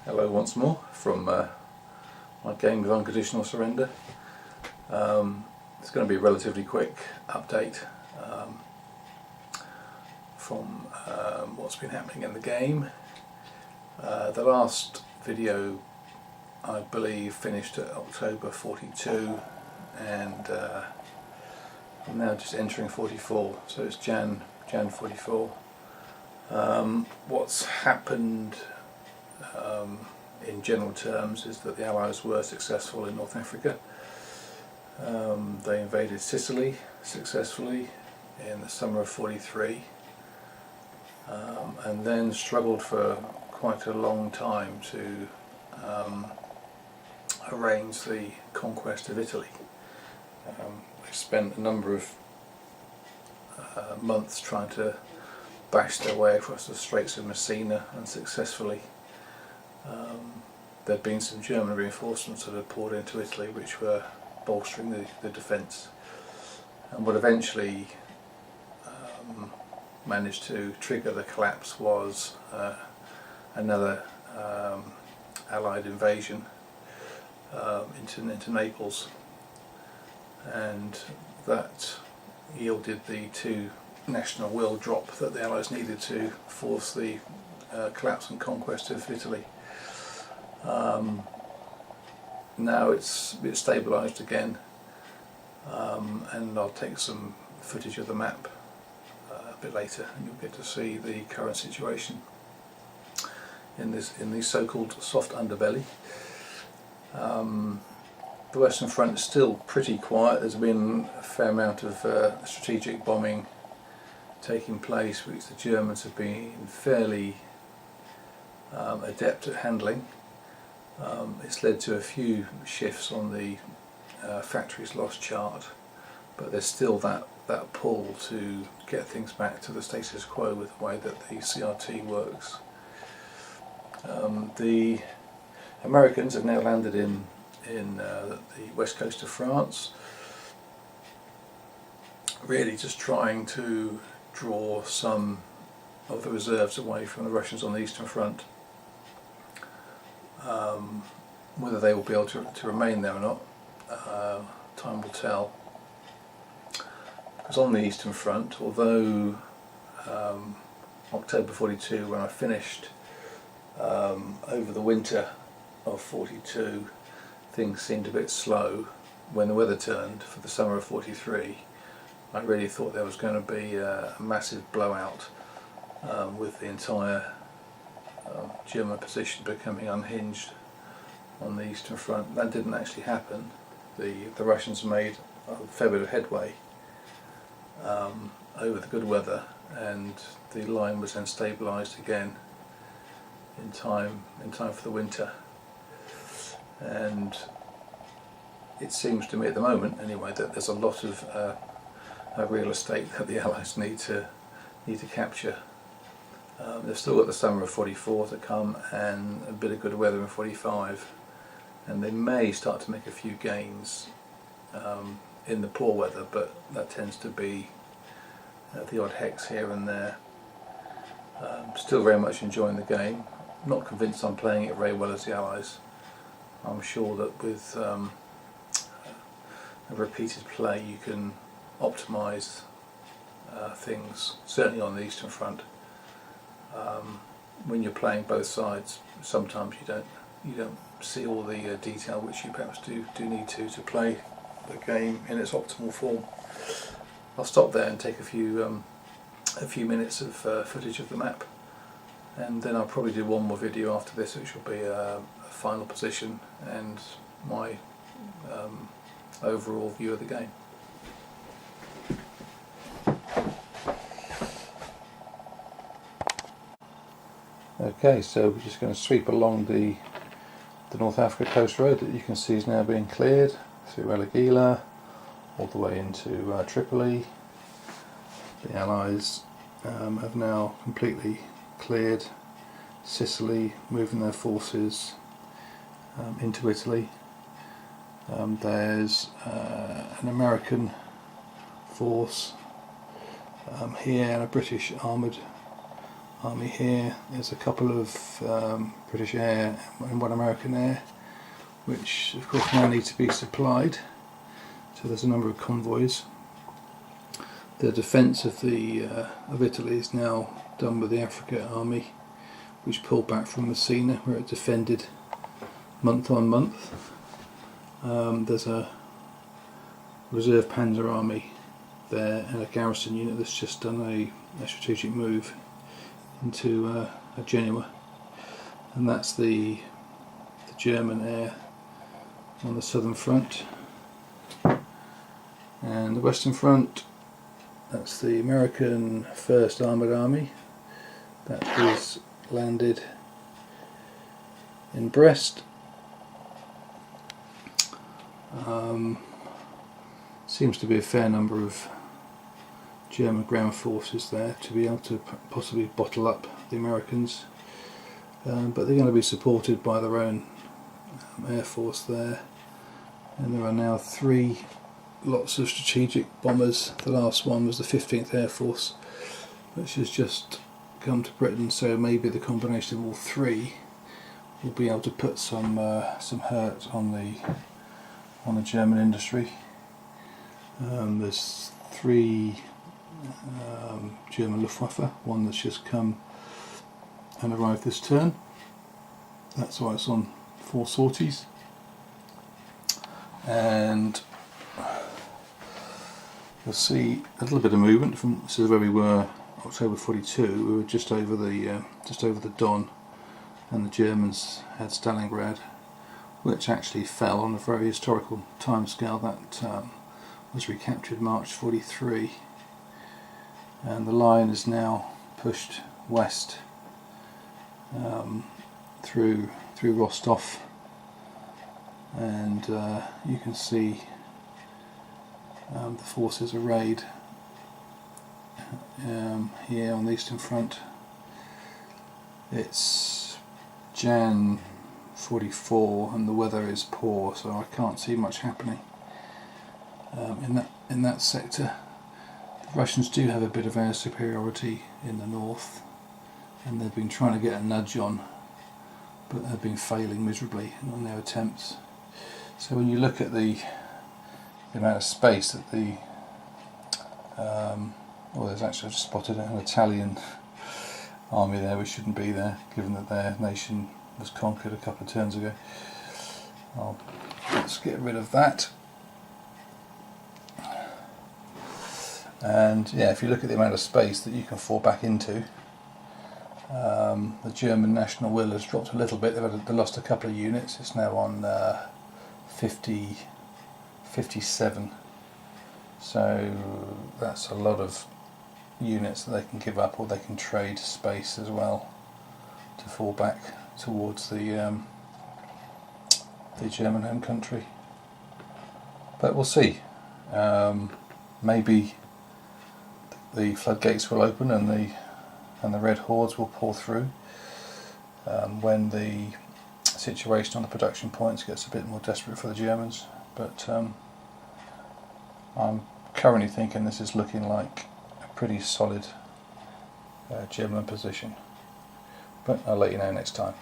Hello once more from my game of Unconditional Surrender. It's going to be a relatively quick update from what's been happening in the game. The last video, I believe, finished at October 42, and I'm now just entering 44, so it's Jan 44. What's happened in general terms is that the Allies were successful in North Africa. They invaded Sicily successfully in the summer of 43, and then struggled for quite a long time to arrange the conquest of Italy. They spent a number of months trying to bash their way across the Straits of Messina unsuccessfully. There'd been some German reinforcements that had poured into Italy which were bolstering the defence, and what eventually managed to trigger the collapse was another Allied invasion into Naples, and that yielded the two national will drop that the Allies needed to force the collapse and conquest of Italy. Now it's stabilised again, and I'll take some footage of the map a bit later, and you'll get to see the current situation in the so-called soft underbelly. The Western Front is still pretty quiet. There's been a fair amount of strategic bombing taking place, which the Germans have been fairly adept at handling. It's led to a few shifts on the factories lost chart, but there's still that pull to get things back to the status quo with the way that the CRT works. The Americans have now landed in the west coast of France, really just trying to draw some of the reserves away from the Russians on the Eastern Front. Whether they will be able to remain there or not, time will tell. Because on the Eastern Front, although October 42, when I finished, over the winter of 42, things seemed a bit slow. When the weather turned for the summer of 43, I really thought there was going to be a massive blowout, with the entire German position becoming unhinged on the Eastern Front. That didn't actually happen. The Russians made a fair bit of headway over the good weather, and the line was then stabilised again in time for the winter. And it seems to me at the moment, anyway, that there's a lot of real estate that the Allies need to capture. They've still got the summer of 44 to come and a bit of good weather in 45, and they may start to make a few gains in the poor weather, but that tends to be the odd hex here and there. Still very much enjoying the game. Not convinced I'm playing it very well as the Allies. I'm sure that with a repeated play you can optimise things, certainly on the Eastern Front. When you're playing both sides, sometimes you don't see all the detail which you perhaps do need to play the game in its optimal form. I'll stop there and take a few minutes of footage of the map, and then I'll probably do one more video after this, which will be a final position and my overall view of the game. Okay, so we're just going to sweep along the North Africa coast road that you can see is now being cleared through El Agheila, all the way into Tripoli. The Allies have now completely cleared Sicily, moving their forces into Italy. There's an American force here, and a British armoured army here. There's a couple of British air and one American air, which of course now need to be supplied. So there's a number of convoys. The defence of Italy is now done with the Africa army, which pulled back from Messina, where it defended month on month. There's a reserve panzer army there and a garrison unit that's just done a strategic move into Genoa, and that's the German air on the southern front. And the western front, that's the American 1st Armoured Army that is landed in Brest. Seems to be a fair number of German ground forces there to be able to possibly bottle up the Americans, but they're going to be supported by their own air force there, and there are now 3 lots of strategic bombers. The last one was the 15th Air Force, which has just come to Britain, so maybe the combination of all 3 will be able to put some hurt on the German industry. There's 3 German Luftwaffe, one that's just come and arrived this turn. That's why it's on 4 sorties. And you'll see a little bit of movement from this is where we were October 42. We were just over the Don, and the Germans had Stalingrad, which actually fell on a very historical timescale. That was recaptured March 43, and the line is now pushed west through Rostov, and you can see the forces arrayed here on the eastern front. It's Jan 44 and the weather is poor, so I can't see much happening in that sector. The Russians do have a bit of air superiority in the north, and they've been trying to get a nudge on, but they've been failing miserably on their attempts. So when you look at the amount of space that there's actually, I've just spotted an Italian army there. We shouldn't be there, given that their nation was conquered a couple of turns ago. Let's get rid of that. And yeah, if you look at the amount of space that you can fall back into, the German national will has dropped a little bit. They lost a couple of units. It's now on 57. So that's a lot of units that they can give up, or they can trade space as well to fall back towards the German home country. But we'll see. Maybe the floodgates will open and the red hordes will pour through when the situation on the production points gets a bit more desperate for the Germans. But I'm currently thinking this is looking like a pretty solid German position. But I'll let you know next time.